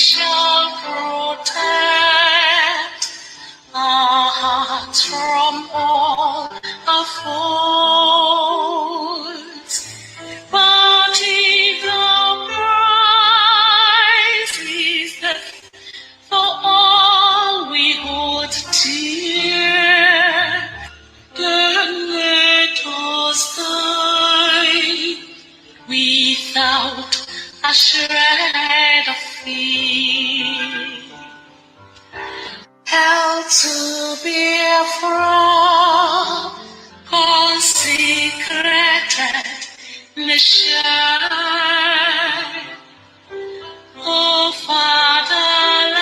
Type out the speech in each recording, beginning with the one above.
shall protect our hearts from all our faults. But if the price is death for all we hold dear, then let us die without a shred of fear. Hell to Biafra, consecrated nation. Oh, Fatherland,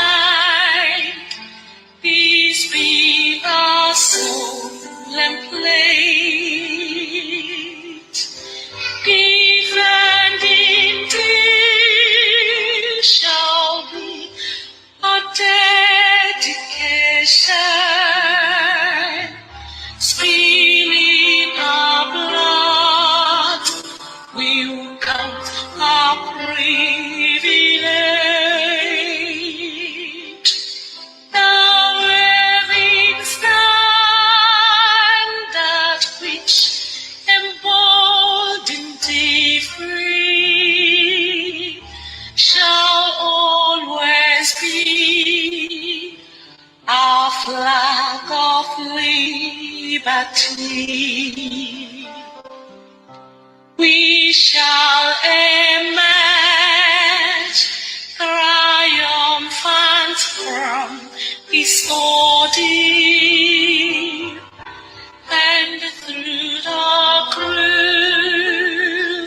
peace be our solemn plate. Defending thee shall be our dedication. Spilling our blood, we will count our privilege. Now waving standard which emboldened thee free shall always be our flag of liberty. We shall emerge triumphant from this ordeal, and through the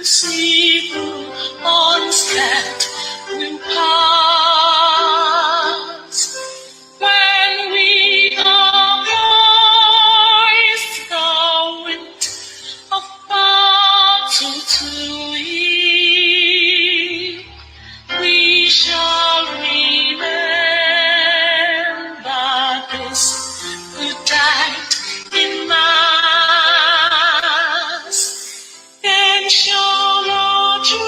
crucible unscathed will pass. When we hoist the wind of battle to yield, we shall remember those who died in mass. Then shall our trumpets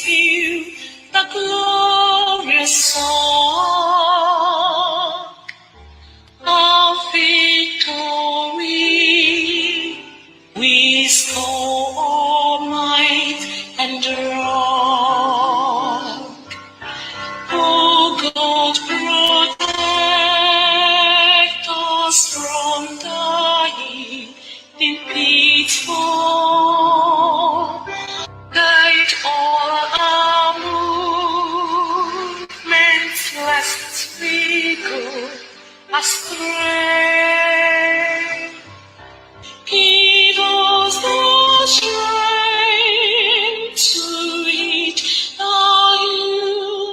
peal the glorious song of victory. We score might and wrong. Oh God, protect us from dying in pitfall. Guide all our movements, lest we go astray. Give us the strength to reach the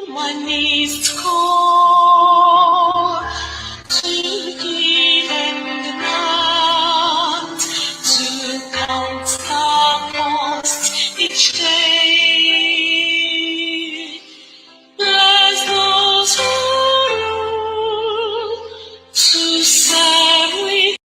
humanist core, to give and not to count the cost each day. Bless those who rule to serve with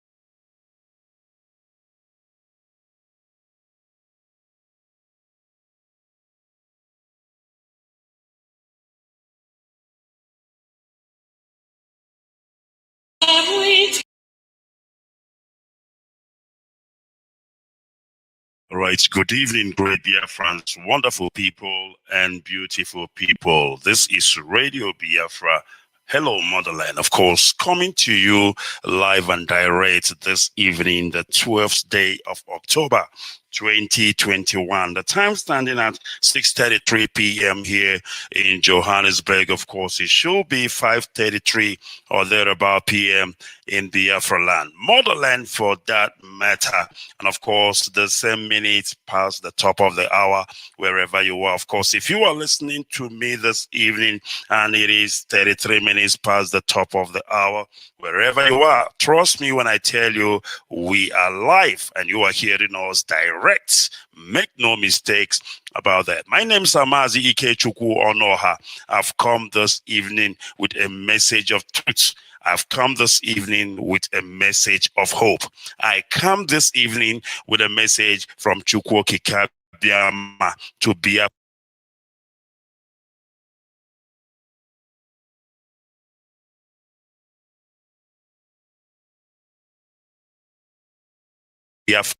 All right, good evening, great Biafrans, wonderful people and beautiful people. This is Radio Biafra. Hello, Motherland, of course, coming to you live and direct this evening, the 12th day of October, 2021. The time standing at 6:33 p.m. here in Johannesburg. Of course, it should be 5:33 or thereabout p.m. in Biafra land, Motherland for that matter. And of course, the same minutes past the top of the hour, wherever you are. Of course, if you are listening to me this evening and it is 33 minutes past the top of the hour, wherever you are, trust me when I tell you we are live and you are hearing us direct. Make no mistakes about that. My name is Mazi Chika Edoziem. I've come this evening with a message of truth. I've come this evening with a message of hope. I come this evening with a message from Chukwu Kika to be Biafra.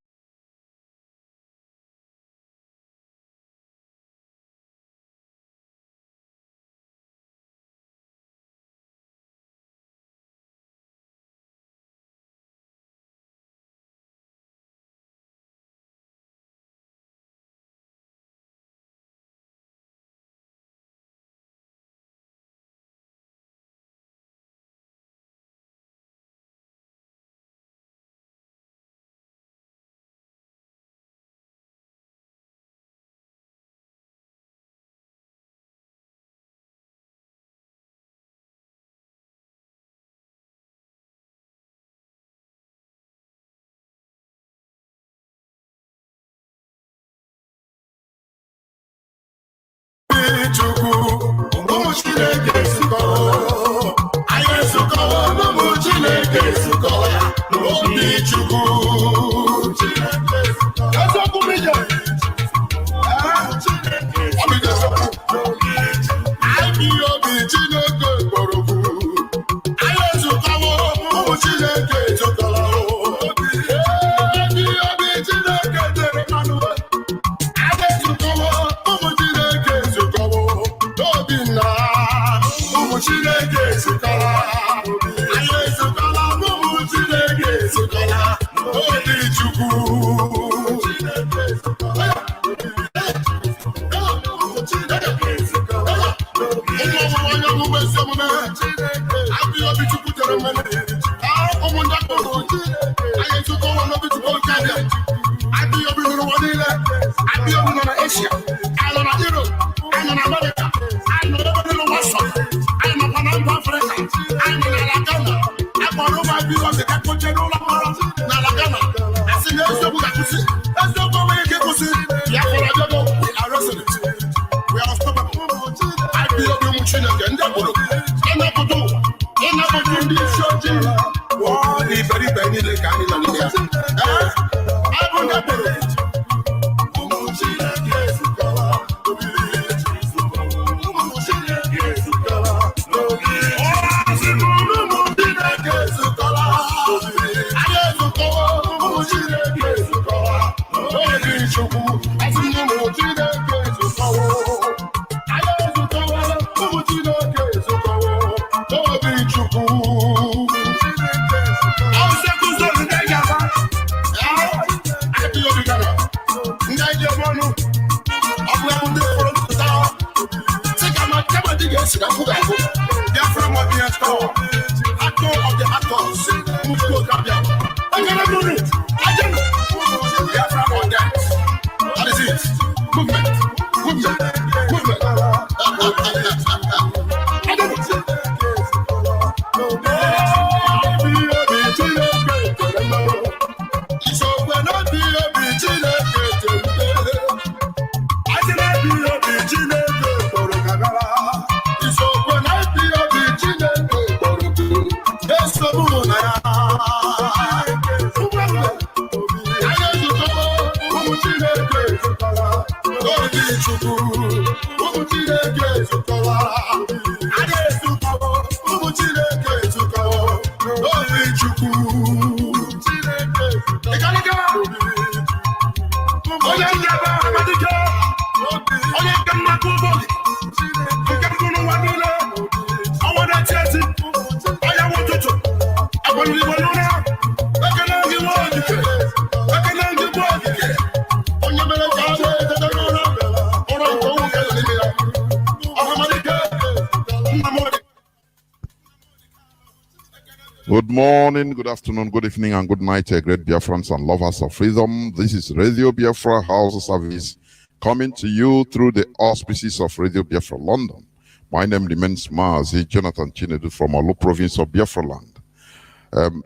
Good morning, good afternoon, good evening, and good night, great Biafrans and lovers of freedom. This is Radio Biafra HAUSA service coming to you through the auspices of Radio Biafra London. My name remains Mazi Jonathan Chinedu from Olu province of Biafra land.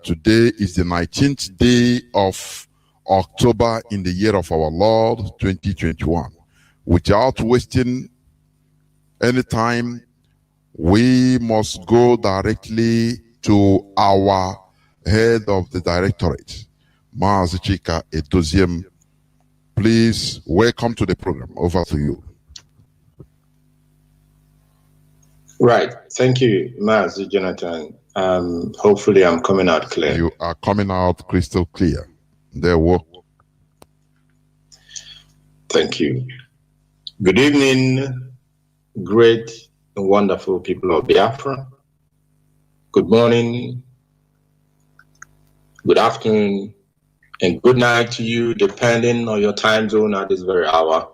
Today is the 19th day of October in the year of our Lord 2021. Without wasting any time, we must go directly to our head of the directorate, Mazi Chika Edoziem. Please welcome to the program. Over to you. Right. Thank you, Mazi Jonathan. Hopefully I'm coming out clear. You are coming out crystal clear. There were. Thank you. Good evening, great and wonderful people of Biafra. Good morning, good afternoon, and good night to you, depending on your time zone at this very hour.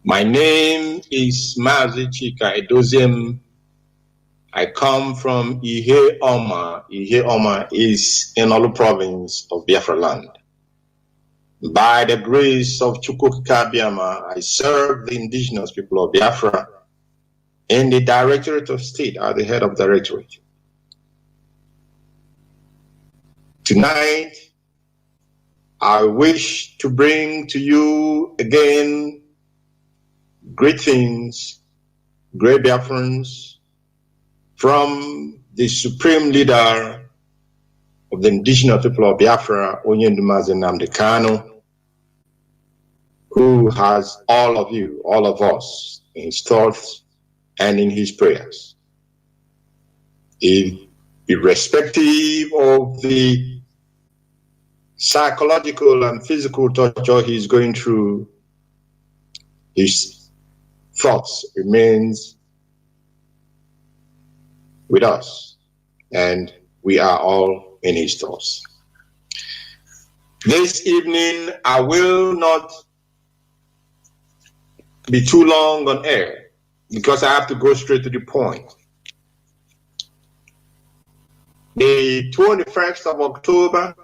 My name is Mazi Chika Edoziem. I come from Ihe Oma. Ihe Oma is in Olu province of Biafra land. By the grace of Chukwuka Biama, I serve the indigenous people of Biafra in the Directorate of State, at the head of Directorate. Tonight, I wish to bring to you again great things, great Biafrans, from the supreme leader of the indigenous people of Biafra, Onyendumazi Nnamdi Kanu, who has all of you, all of us, in his thoughts and in his prayers. Irrespective of the psychological and physical torture he's going through, his thoughts remains with us, and we are all in his thoughts. This evening, I will not be too long on air because I have to go straight to the point. The 21st of October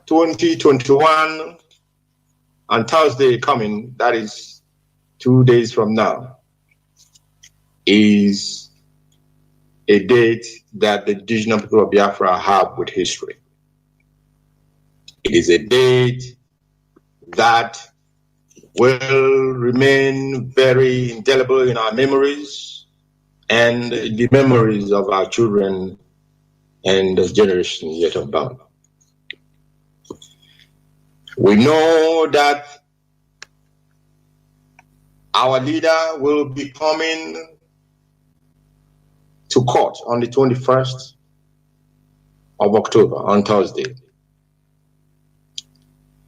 2021, on Thursday coming, that is 2 days from now, is a date that the indigenous people of Biafra have with history. It is a date that will remain very indelible in our memories and the memories of our children and the generation yet unbound. We know that our leader will be coming to court on the 21st of October, on Thursday,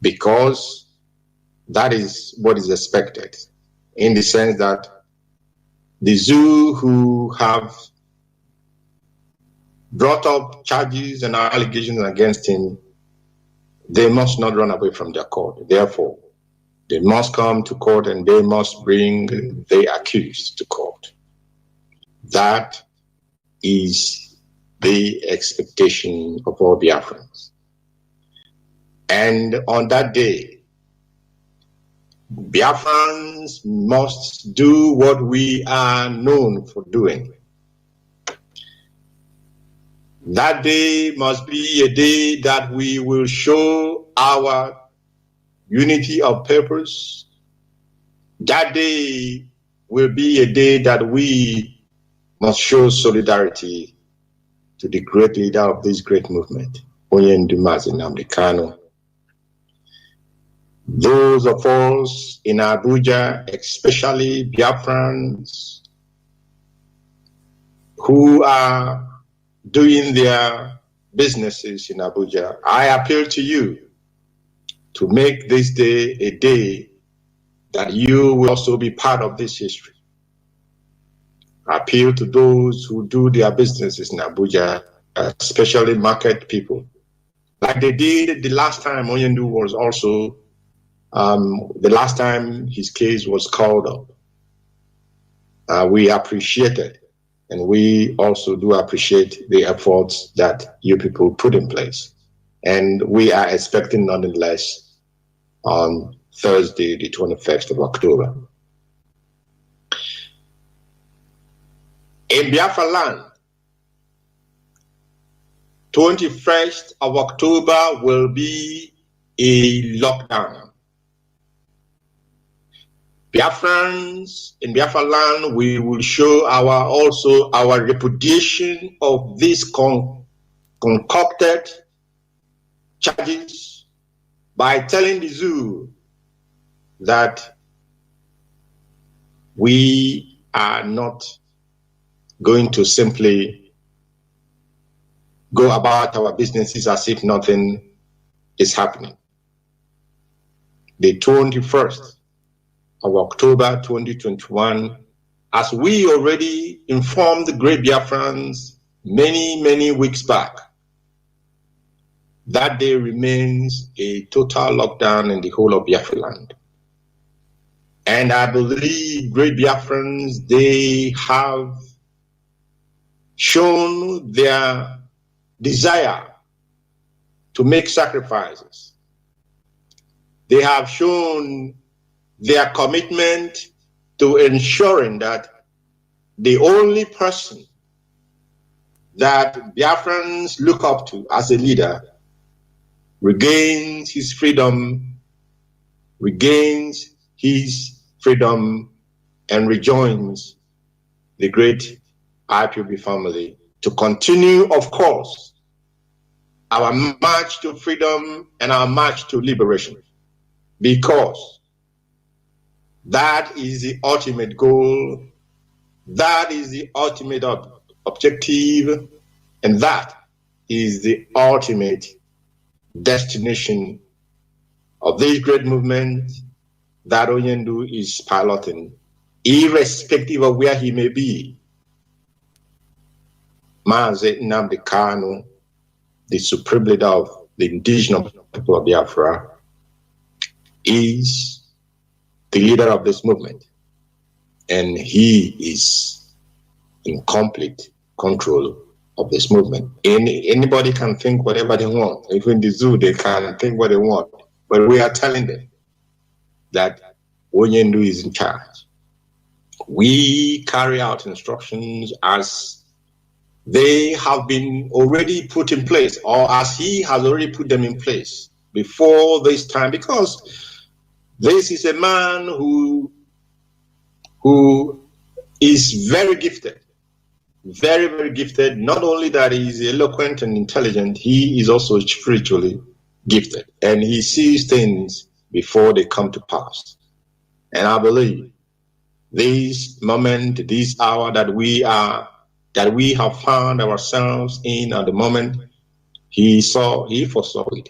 because that is what is expected, in the sense that the zoo who have brought up charges and allegations against him, they must not run away from their court. Therefore, they must come to court and they must bring the accused to court. That is the expectation of all Biafrans. And on that day, Biafrans must do what we are known for doing. That day must be a day that we will show our unity of purpose. That day will be a day that we must show solidarity to the great leader of this great movement, Onyendumazi Nnamdi Kanu. Those of us in Abuja, especially Biafrans, who are doing their businesses in Abuja, I appeal to you to make this day a day that you will also be part of this history. I appeal to those who do their businesses in Abuja, especially market people, like they did the last time Onyendu was also, the last time his case was called up. We appreciate it, and we also do appreciate the efforts that you people put in place. And we are expecting nonetheless on Thursday, the 21st of October. In Biafra land, 21st of October will be a lockdown. Biafrans in Biafra land, we will show our repudiation of these concocted charges by telling the zoo that we are not going to simply go about our businesses as if nothing is happening. The 21st of October 2021, as we already informed the great Biafrans many weeks back, that day remains a total lockdown in the whole of Biafra land. And I believe great Biafrans, they have shown their desire to make sacrifices. They have shown their commitment to ensuring that the only person that Biafrans look up to as a leader regains his freedom, and rejoins the great IPOB family to continue, of course, our march to freedom and our march to liberation, because that is the ultimate goal, that is the ultimate objective, and that is the ultimate destination of this great movement that Onyendu is piloting, irrespective of where he may be. Mazi Nnamdi Kanu, the supreme leader of the indigenous people of Biafra, is the leader of this movement, and he is in complete control of this movement. Anybody can think whatever they want. Even the zoo, they can think what they want, but we are telling them that Onyendu is in charge. We carry out instructions as they have been already put in place, or as he has already put them in place before this time, because this is a man who is very gifted, very gifted. Not only that he is eloquent and intelligent, he is also spiritually gifted, and he sees things before they come to pass. And I believe this moment, this hour that we have found ourselves in at the moment, he foresaw it.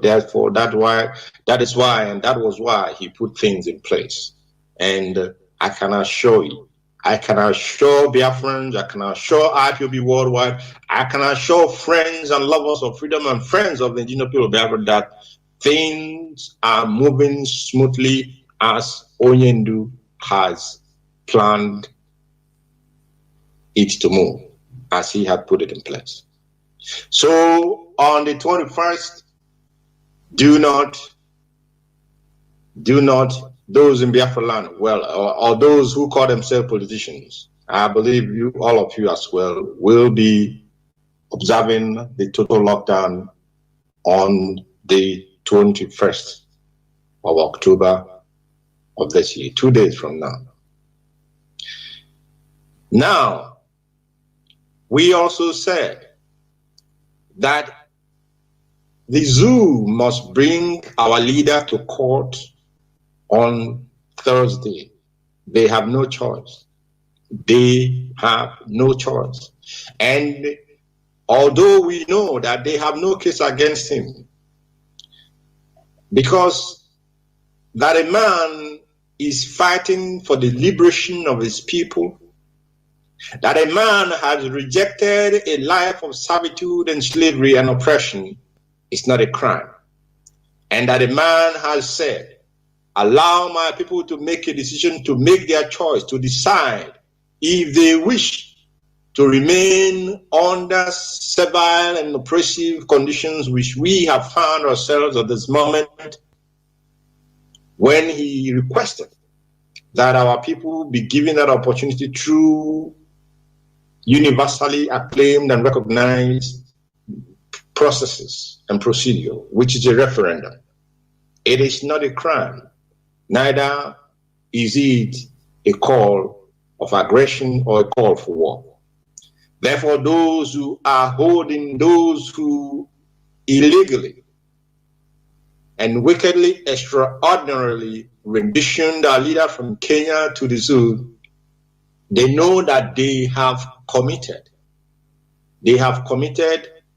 Therefore, that was why he put things in place. And I can assure you, I can assure Biafrans, I can assure IPOB worldwide, I can assure friends and lovers of freedom and friends of the indigenous people of Biafra that things are moving smoothly as Onyendu has planned it to move, as he had put it in place. So on the 21st, do not those in Biafra land, well, or those who call themselves politicians, I believe all of you as well, will be observing the total lockdown on the 21st of October of this year, 2 days from now. Now, we also said that the zoo must bring our leader to court on Thursday. They have no choice. They have no choice. And although we know that they have no case against him, because that a man is fighting for the liberation of his people, that a man has rejected a life of servitude and slavery and oppression is not a crime. And that a man has said, allow my people to make a decision, to make their choice, to decide if they wish to remain under servile and oppressive conditions which we have found ourselves at this moment, when he requested that our people be given that opportunity through universally acclaimed and recognized processes and procedure, which is a referendum. It is not a crime, neither is it a call of aggression or a call for war. Therefore, those who are holding, those who illegally and wickedly, extraordinarily renditioned our leader from Kenya to the zoo, they know that they have committed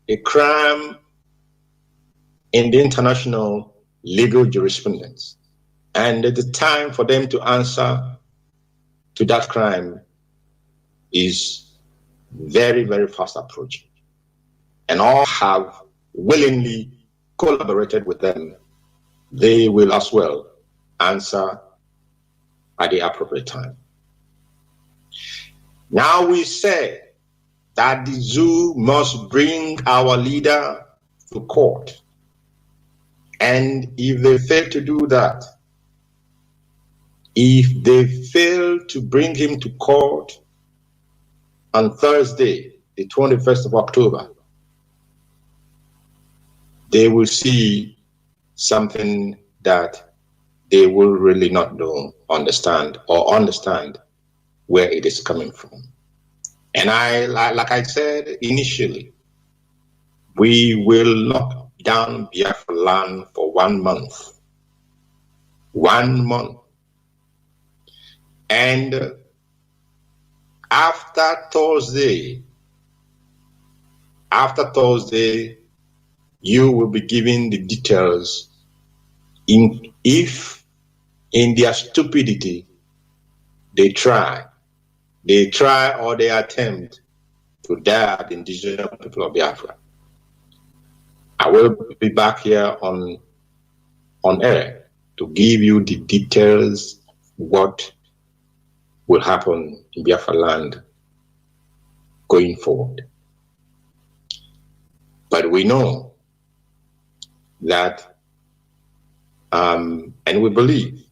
a crime in the international legal jurisprudence. And the time for them to answer to that crime is very, very fast approaching. And all have willingly collaborated with them. They will as well answer at the appropriate time. Now we say that the zoo must bring our leader to court. And if they fail to do that, if they fail to bring him to court on Thursday, the 21st of October, they will see something that they will really not know, understand where it is coming from. And like I said initially, we will lock down Biafra land for 1 month. 1 month. And after Thursday, you will be given the details if in their stupidity they try or they attempt to dare the indigenous people of Biafra. I will be back here on air to give you the details what will happen in Biafra land going forward. But we know that, and we believe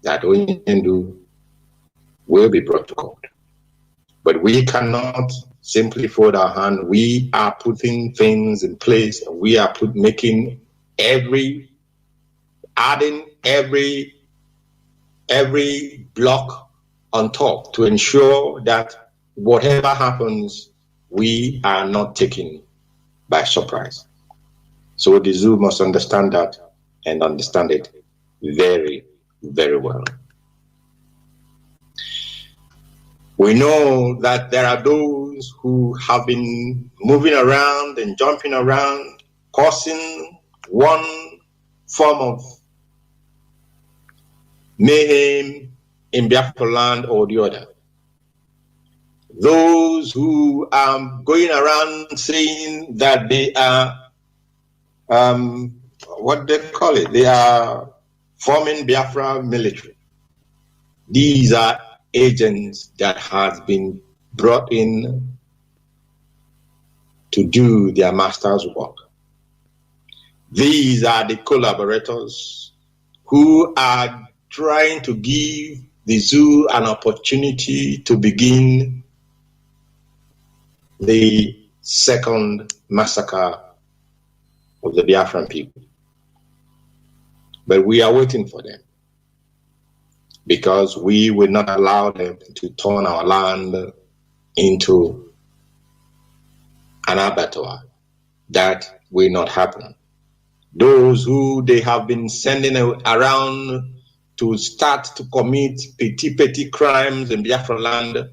that Onyendu will be brought to court. But we cannot simply fold our hand. We are putting things in place, and we are adding every block on top to ensure that whatever happens, we are not taken by surprise. So the zoo must understand that and understand it very, very well. We know that there are those who have been moving around and jumping around, causing one form of mayhem in Biafra land or the other. Those who are going around saying that they are, what they call it, they are forming Biafra military. These are agents that has been brought in to do their master's work. These are the collaborators who are trying to give the zoo an opportunity to begin the second massacre of the Biafran people. But we are waiting for them, because we will not allow them to turn our land into an abattoir. That will not happen. Those who they have been sending around to start to commit petty crimes in Biafra land,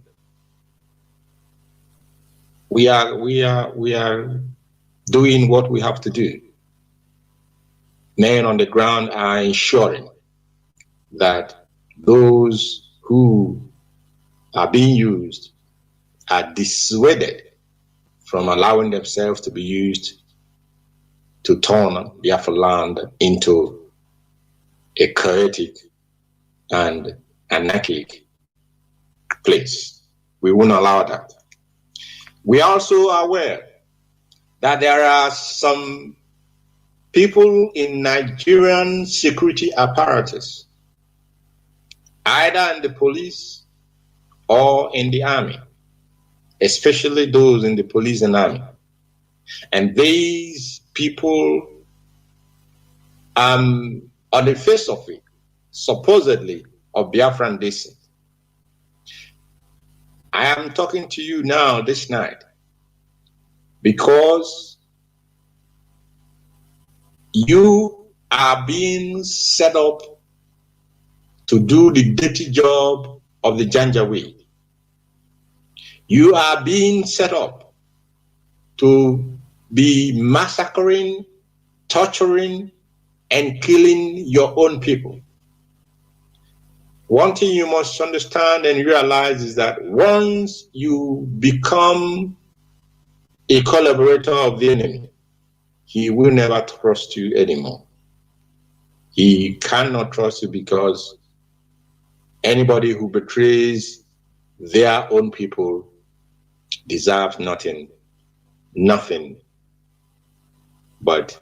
we are doing what we have to do. Men on the ground are ensuring that those who are being used are dissuaded from allowing themselves to be used to turn Biafra land into a chaotic and anarchic place. We won't allow that. We are also aware that there are some people in Nigerian security apparatus, either in the police or in the army, especially those in the police and army. And these people, on the face of it, supposedly of Biafran descent. I am talking to you now this night because you are being set up to do the dirty job of the Janjaweed. You are being set up to be massacring, torturing and killing your own people. One thing you must understand and realize is that once you become a collaborator of the enemy, he will never trust you anymore. He cannot trust you because anybody who betrays their own people deserves nothing but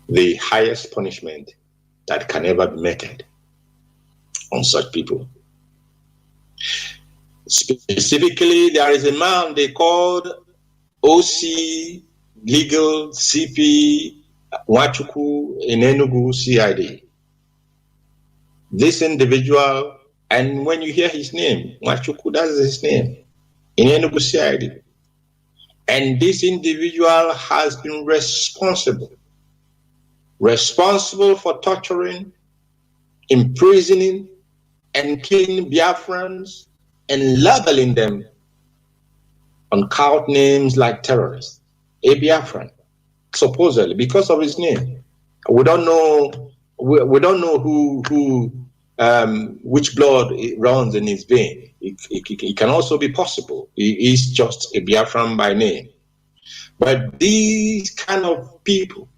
the highest punishment that can ever be meted on such people. Specifically, there is a man they called OC Legal CP Nwachukwu in Enugu CID. This individual, and when you hear his name, Nwachukwu, that is his name, in Enugu CID. And this individual has been responsible for torturing, imprisoning, and killing Biafrans and labeling them on cult names like terrorists. A Biafran, supposedly, because of his name. We don't know. We don't know which blood runs in his vein. It can also be possible. He is just a Biafran by name. But these kind of people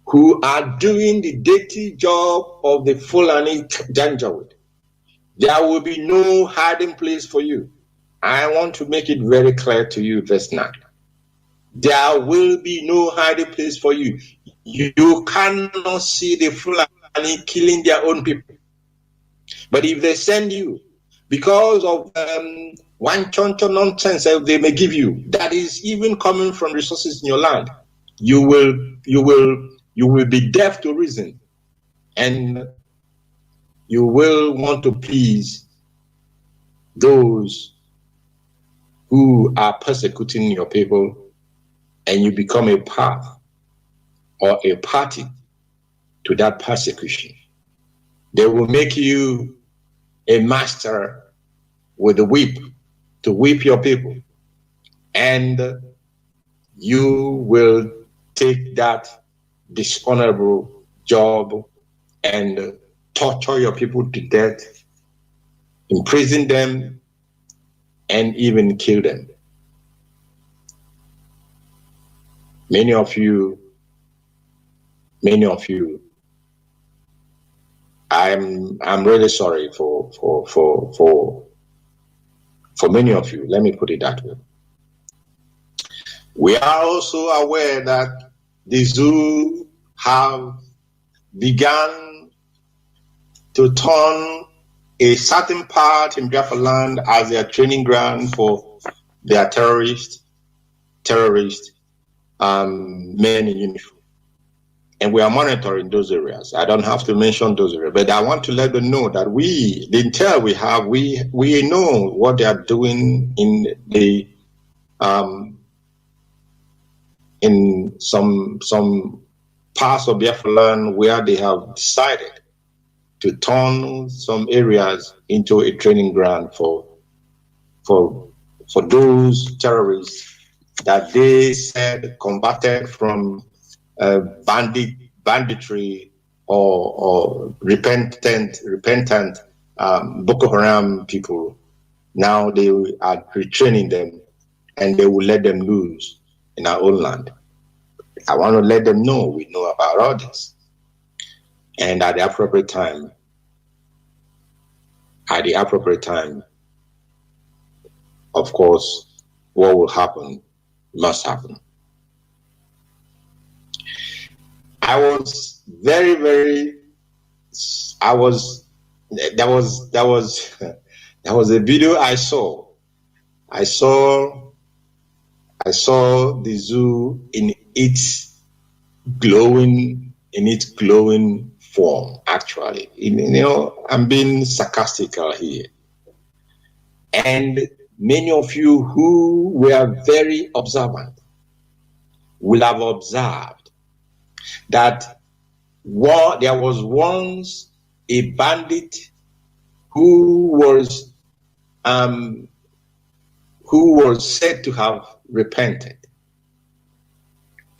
who are doing the dirty job of the Fulani Janjaweed, there will be no hiding place for you. I want to make it very clear to you this night. There will be no hiding place for you. You cannot see the Fulani killing their own people. But if they send you, because of one choncho nonsense that they may give you, that is even coming from resources in your land, you will be deaf to reason, and you will want to please those who are persecuting your people, and you become a part or a party to that persecution. They will make you a master with a whip to whip your people, and you will take that dishonorable job and torture your people to death, imprison them, and even kill them. Many of you, I'm really sorry for many of you. Let me put it that way. We are also aware that the zoo have begun to turn a certain part in Biafra land as their training ground for their terrorist men in uniform. And we are monitoring those areas. I don't have to mention those areas, but I want to let them know that the intel we have, we know what they are doing in the in some parts of Biafra land where they have decided to turn some areas into a training ground for those terrorists that they said converted from banditry or repentant Boko Haram people. Now they are retraining them, and they will let them loose in our own land. I want to let them know we know about all this, and at the appropriate time, of course, what will happen must happen. There was a video I saw. I saw the zoo in its glowing form, actually. I'm being sarcastical here. And many of you who were very observant will have observed that there was once a bandit who was said to have repented.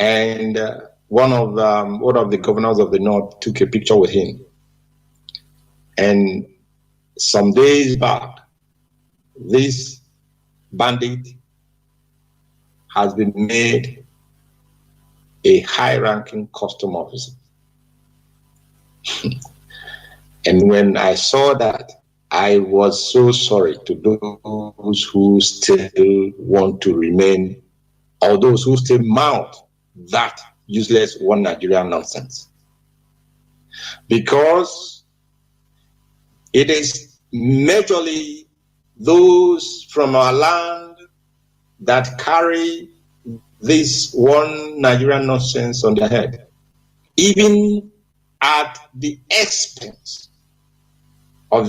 and one of the governors of the North took a picture with him. And some days back, this bandit has been made a high-ranking custom officer. And when I saw that, I was so sorry to those who still want to remain, or those who still mount that useless one Nigeria nonsense. Because it is majorly those from our land that carry this one Nigerian nonsense on their head, even at the expense of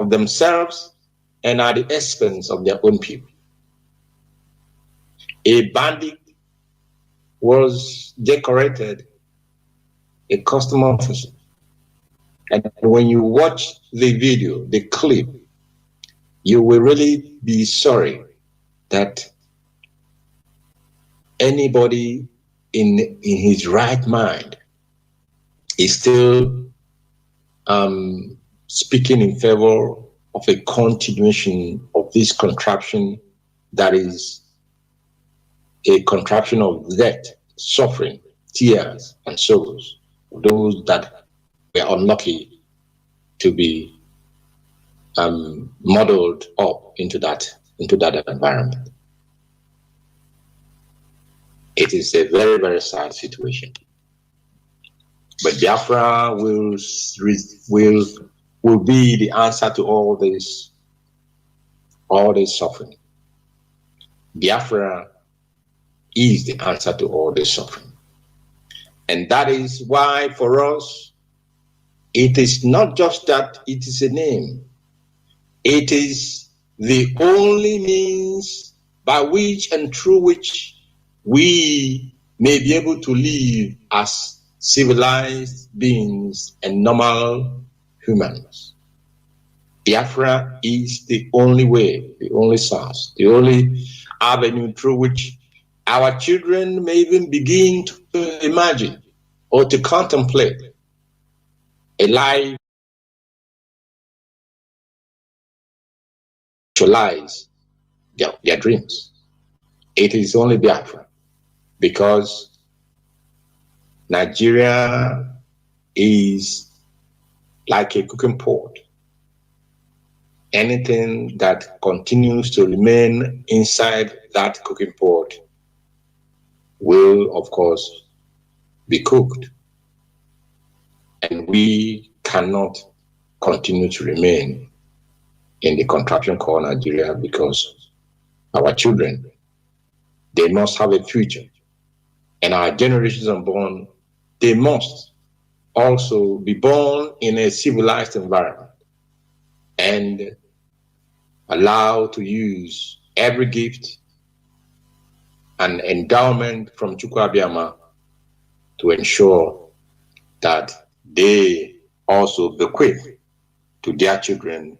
themselves and at the expense of their own people. A bandit was decorated a custom officer. And when you watch the video, the clip, you will really be sorry that anybody in his right mind is still speaking in favor of a continuation of this contraption that is a contraption of death, suffering, tears, and sorrows, those that were unlucky to be modeled up into that environment. It is a very, very sad situation. But Biafra will be the answer to all this suffering. Biafra is the answer to all this suffering. And that is why for us, it is not just that it is a name. It is the only means by which and through which we may be able to live as civilized beings and normal humans. Biafra is the only way, the only source, the only avenue through which our children may even begin to imagine or to contemplate a life to realize their dreams. It is only Biafra, because Nigeria is like a cooking pot. Anything that continues to remain inside that cooking pot will, of course, be cooked. And we cannot continue to remain in the contraption called Nigeria, because our children, they must have a future. And our generations unborn, they must also be born in a civilized environment and allowed to use every gift and endowment from Chukwu Abiyama to ensure that they also bequeath to their children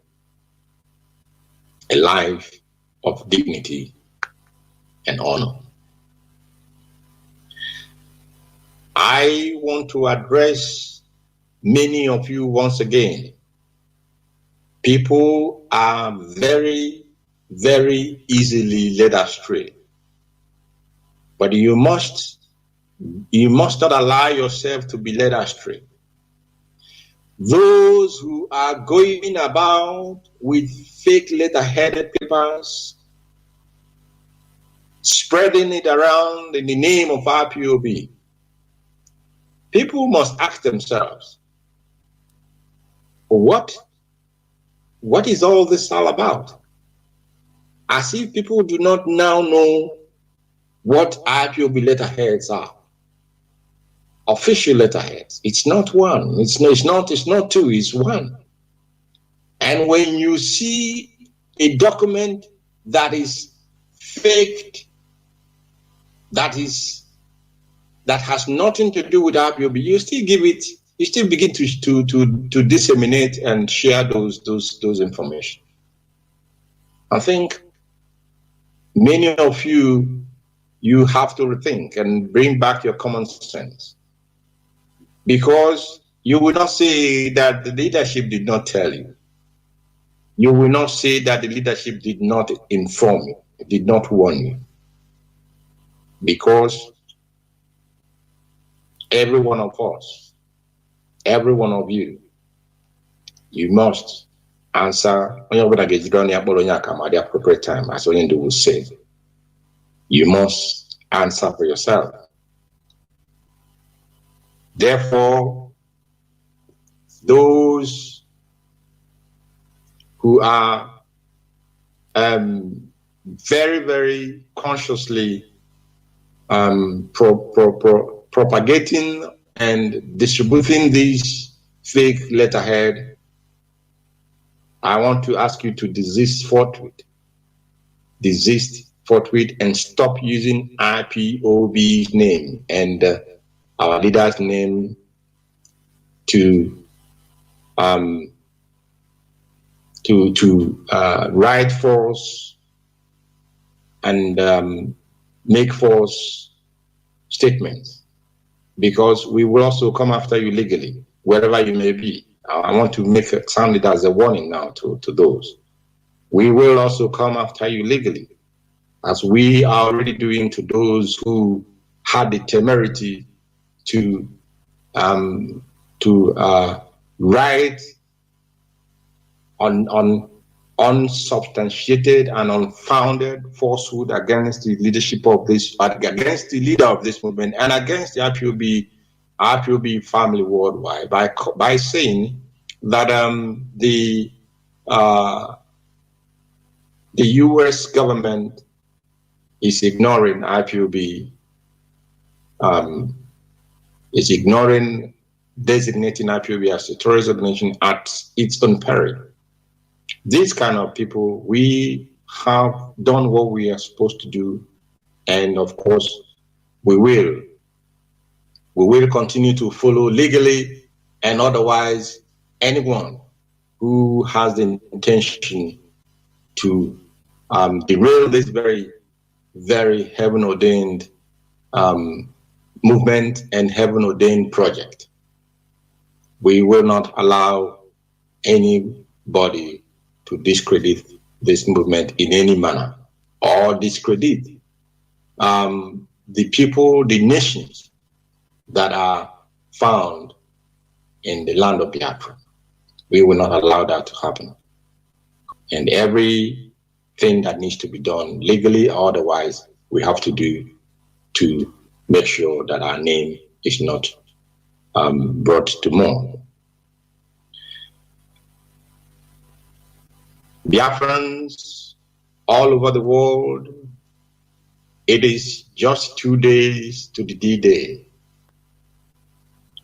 a life of dignity and honor. I want to address many of you once again. People are very, very easily led astray. But you must not allow yourself to be led astray. Those who are going about with fake letter-headed papers, spreading it around in the name of IPOB, people must ask themselves, what is all this all about? As if people do not now know what IPOB letterheads are. Official letterheads. It's not one. It's not two. It's one. And when you see a document that is faked, that has nothing to do with IPOB, you still begin to disseminate and share those information. I think many of you you have to rethink and bring back your common sense. Because you will not say that the leadership did not tell you. You will not say that the leadership did not inform you, did not warn you. Because every one of us, every one of you, you must answer at the appropriate time, as Oyendo will say. You must answer for yourself. Therefore, those who are very, very consciously propagating and distributing these fake letterhead, I want to ask you to desist forthwith. Desist forthwith and stop using IPOB's name and our leader's name to write false and make false statements, because we will also come after you legally, wherever you may be. I want to make it sound it as a warning now to those. We will also come after you legally, as we are already doing to those who had the temerity to write on unsubstantiated and unfounded falsehood against the leadership of this, against the leader of this movement, and against the IPOB family worldwide by saying that the U.S. government is ignoring IPOB, is ignoring designating IPOB as a terrorist organization at its own peril. These kind of people, we have done what we are supposed to do, and of course, we will continue to follow legally and otherwise anyone who has the intention to derail this very, very heaven-ordained movement and heaven-ordained project. We will not allow anybody to discredit this movement in any manner, or discredit the people, the nations that are found in the land of Biafra. We will not allow that to happen. And everything that needs to be done legally or otherwise, we have to do to make sure that our name is not brought to mourn. Biafrans all over the world, it is just 2 days to the D-Day.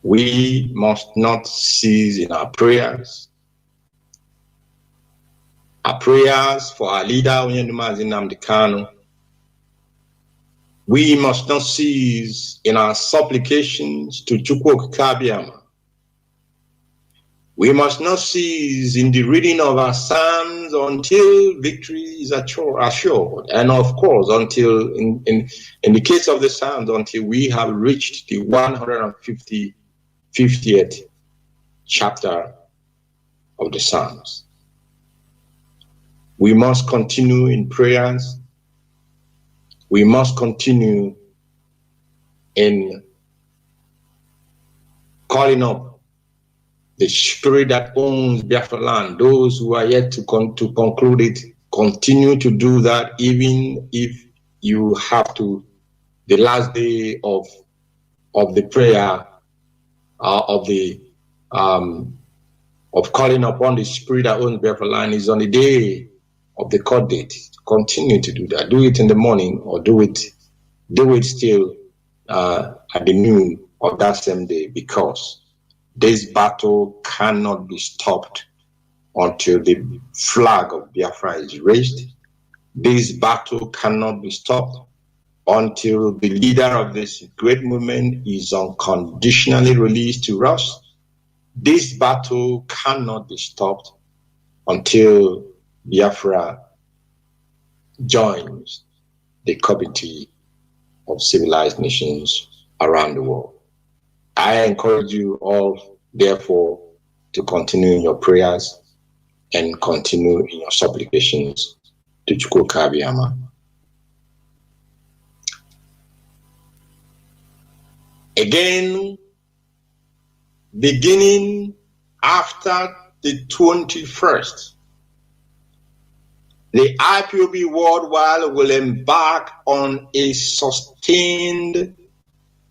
We must not cease in our prayers for our leader, Mazi Chika. We must not cease in our supplications to Chukwu Kabiama. We must not cease in the reading of our psalms until victory is assured. And of course, until, in the case of the psalms, until we have reached the 150th chapter of the psalms. We must continue in prayers. We must continue in calling up the spirit that owns Biafra land. Those who are yet to conclude it, continue to do that, even if you have to, the last day of the prayer, of calling upon the spirit that owns Biafra land is on the day of the court date. Continue to do that. Do it in the morning, or do it still at the noon of that same day, because this battle cannot be stopped until the flag of Biafra is raised. This battle cannot be stopped until the leader of this great movement is unconditionally released to us. This battle cannot be stopped until Biafra joins the committee of civilized nations around the world. I encourage you all, therefore, to continue in your prayers and continue in your supplications to Chukwu. Again, beginning after the 21st, the IPOB worldwide will embark on a sustained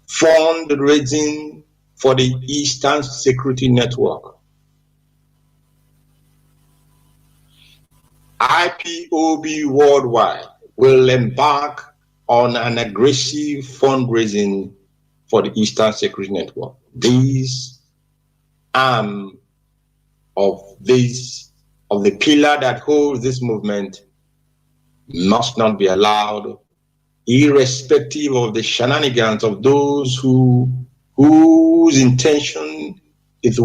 fundraising for the Eastern Security Network. IPOB worldwide will embark on an aggressive fundraising for the Eastern Security Network. These arm of the pillar that holds this movement must not be allowed, irrespective of the shenanigans of those whose intention is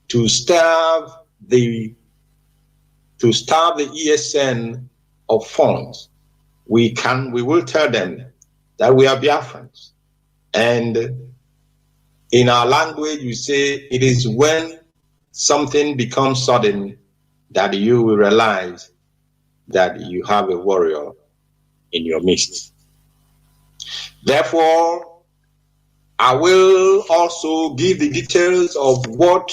to starve the ESN of funds. We will tell them that we are Biafrans. And in our language, we say it is when something becomes sudden that you will realize that you have a warrior in your midst. Therefore, I will also give the details of what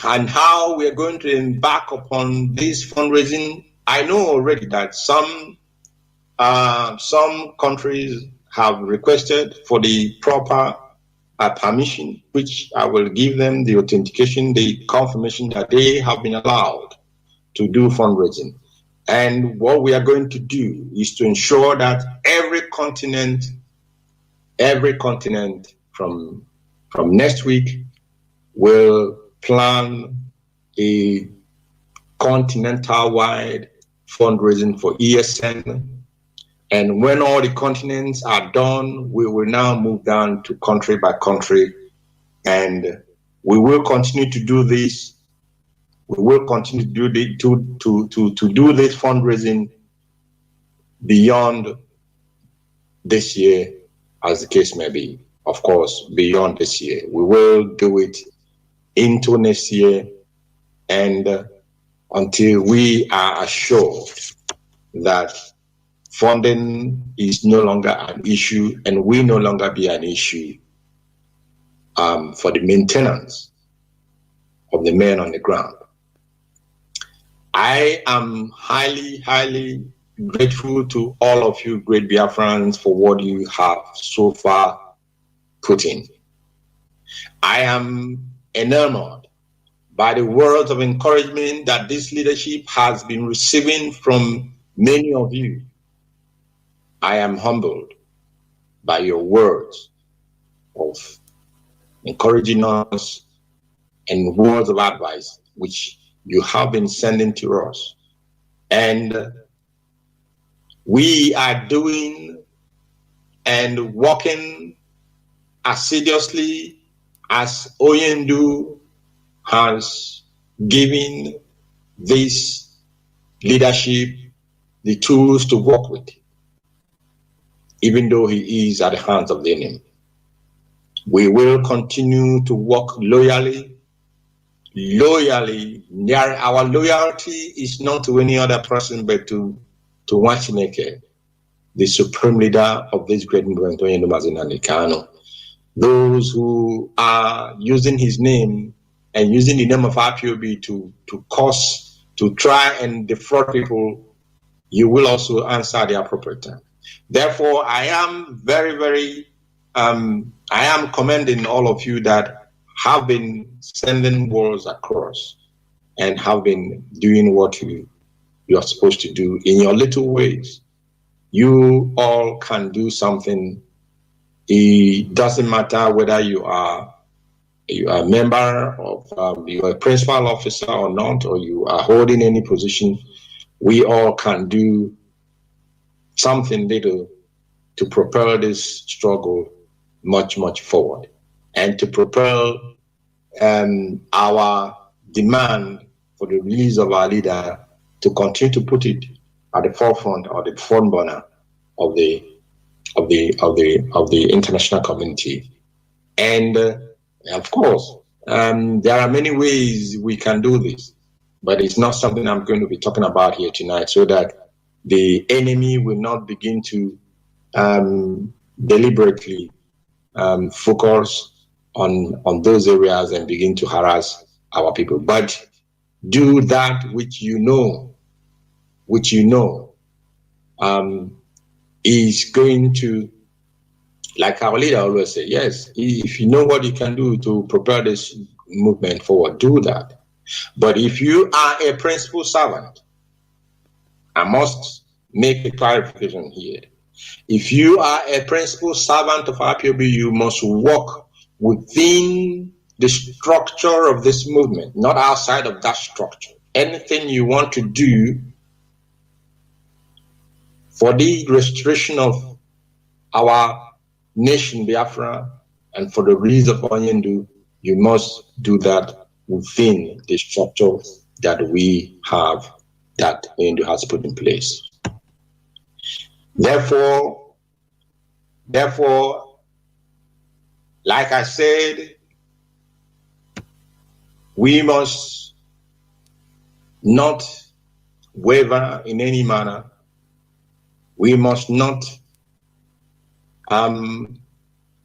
and how we are going to embark upon this fundraising. I know already that some countries have requested for the proper permission, which I will give them the authentication, the confirmation that they have been allowed to do fundraising. And what we are going to do is to ensure that every continent from next week will plan a continental-wide fundraising for ESN. And when all the continents are done, we will now move down to country by country, and we will continue to do this. We will continue to do this fundraising beyond this year, as the case may be. Of course, beyond this year, we will do it into next year, and until we are assured that funding is no longer an issue and will no longer be an issue for the maintenance of the men on the ground. I am highly, highly grateful to all of you great Biafrans for what you have so far put in. I am enamored by the words of encouragement that this leadership has been receiving from many of you. I am humbled by your words of encouraging us and words of advice which you have been sending to us. And we are doing and working assiduously as Oyendu has given this leadership the tools to work with, even though he is at the hands of the enemy. We will continue to work loyally. Our loyalty is not to any other person but to Wachineke, the supreme leader of this great movement, those who are using his name and using the name of IPOB to try and defraud people, you will also answer the appropriate time. Therefore, I am I am commending all of you that have been sending words across and have been doing what you are supposed to do in your little ways. You all can do something. It doesn't matter whether you are a member of, you are a principal officer or not, or you are holding any position. We all can do something little to propel this struggle much, much forward, and to propel our demand for the release of our leader to continue to put it at the forefront or the front burner of the of the international community. And of course, there are many ways we can do this, but it's not something I'm going to be talking about here tonight, so that the enemy will not begin to deliberately focus on those areas and begin to harass our people. But do that which you know is going to, like our leader always say, yes, if you know what you can do to propel this movement forward, do that. But if you are a principal servant, I must make a clarification here. If you are a principal servant of IPOB, you must work within the structure of this movement, not outside of that structure. Anything you want to do for the restoration of our nation, Biafra, and for the release of Onyendu, you must do that within the structure that we have, that Onyendu has put in place. Therefore, like I said, we must not waver in any manner. We must not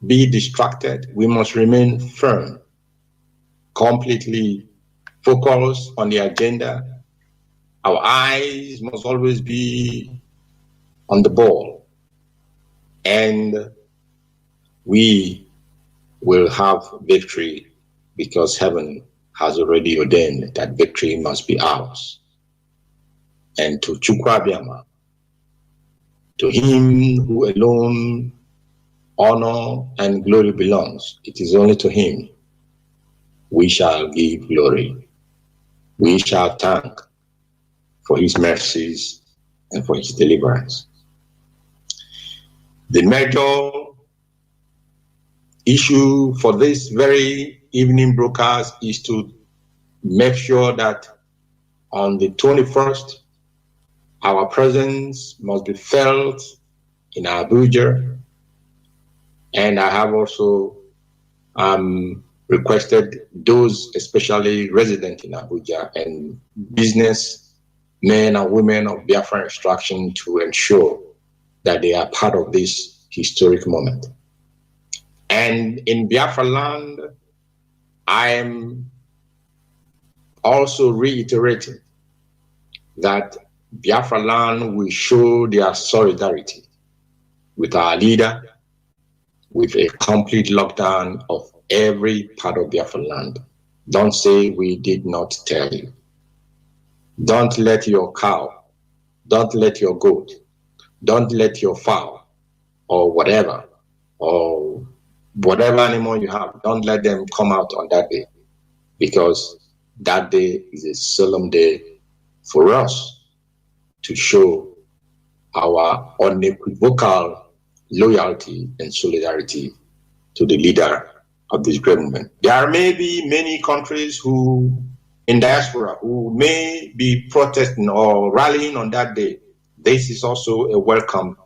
be distracted. We must remain firm, completely focused on the agenda. Our eyes must always be on the ball, and we will have victory, because heaven has already ordained that victory must be ours. And to Chukwu Abịama, to him who alone honor and glory belongs, it is only to him we shall give glory. We shall thank for his mercies and for his deliverance. The major issue for this very evening broadcast is to make sure that on the 21st, our presence must be felt in Abuja. And I have also requested those, especially resident in Abuja and business men and women of Biafra instruction, to ensure that they are part of this historic moment. And in Biafra land, I am also reiterating that Biafra land will show their solidarity with our leader, with a complete lockdown of every part of Biafra land. Don't say we did not tell you. Don't let your cow, don't let your goat, don't let your fowl, or whatever animal you have, don't let them come out on that day, because that day is a solemn day for us to show our unequivocal loyalty and solidarity to the leader of this great movement. There may be many countries who, in diaspora, who may be protesting or rallying on that day. This is also a welcome,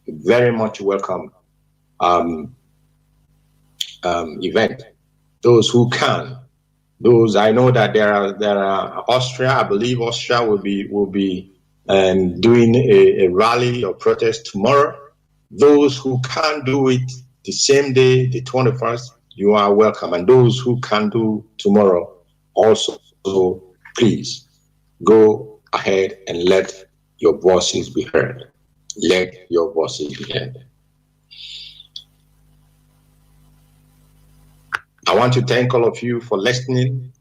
very much welcome event. Those who can, those, I know that there are Austria. I believe Austria will be doing a rally or protest tomorrow. Those who can't do it the same day, the 21st, you are welcome. And those who can do tomorrow also, so please go ahead and let your voices be heard. Let your voices be heard. I want to thank all of you for listening,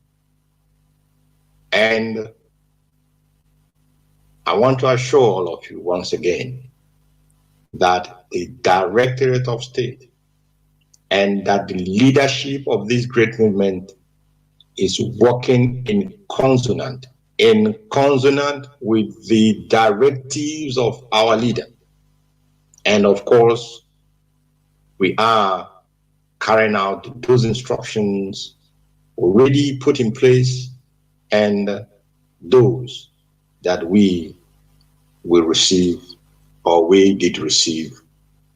and I want to assure all of you once again that the Directorate of State and that the leadership of this great movement is working in consonant with the directives of our leader. And of course, we are carrying out those instructions already put in place, and those that we will receive, or we did receive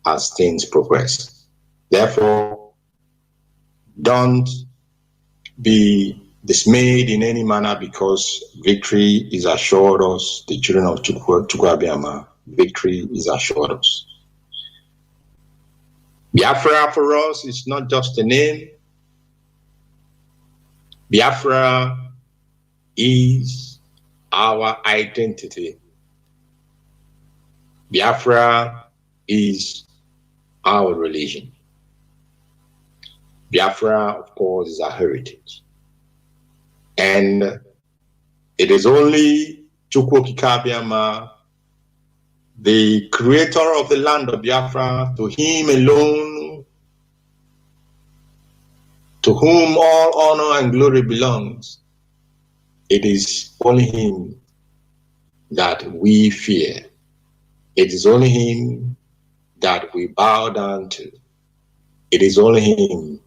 as things progress. Therefore, don't be dismayed in any manner because victory is assured us, the children of Chukwuabiama, victory is assured us. Biafra for us is not just a name. Biafra is our identity. Biafra is our religion. Biafra, of course, is our heritage. And it is only Chukwuabiama, the creator of the land of Biafra, to him alone, to whom all honor and glory belongs. It is only him that we fear. It is only him that we bow down to. It is only him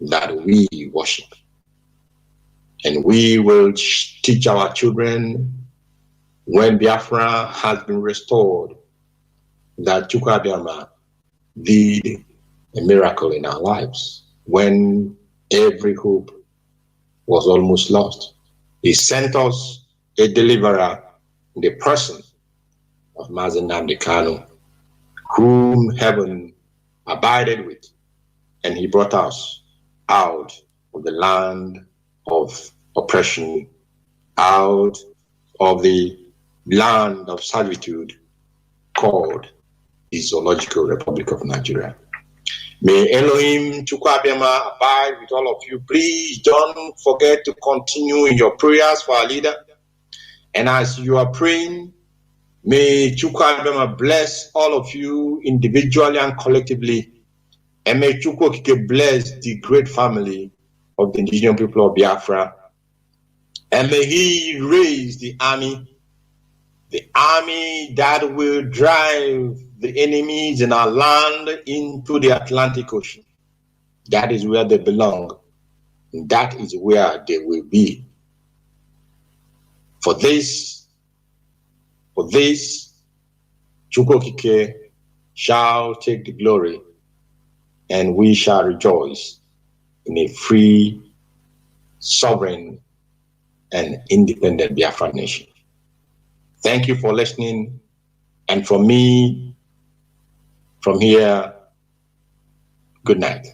that we worship. And we will teach our children when Biafra has been restored that Chukwuabiama did a miracle in our lives when every hope was almost lost. He sent us a deliverer in the person of Mazi Kanu, whom heaven abided with, and he brought us out of the land of oppression, out of the land of servitude called the Zoological Republic of Nigeria. May Elohim Chukwuabiama abide with all of you. Please don't forget to continue in your prayers for our leader. And as you are praying, may Chukwuabiama bless all of you individually and collectively. And may Chukwuokike bless the great family of the indigenous people of Biafra. And may he raise the army that will drive the enemies in our land into the Atlantic Ocean. That is where they belong. And that is where they will be. For this, Chukwuokike shall take the glory, and we shall rejoice in a free, sovereign, and independent Biafra nation. Thank you for listening. And from me, from here, good night.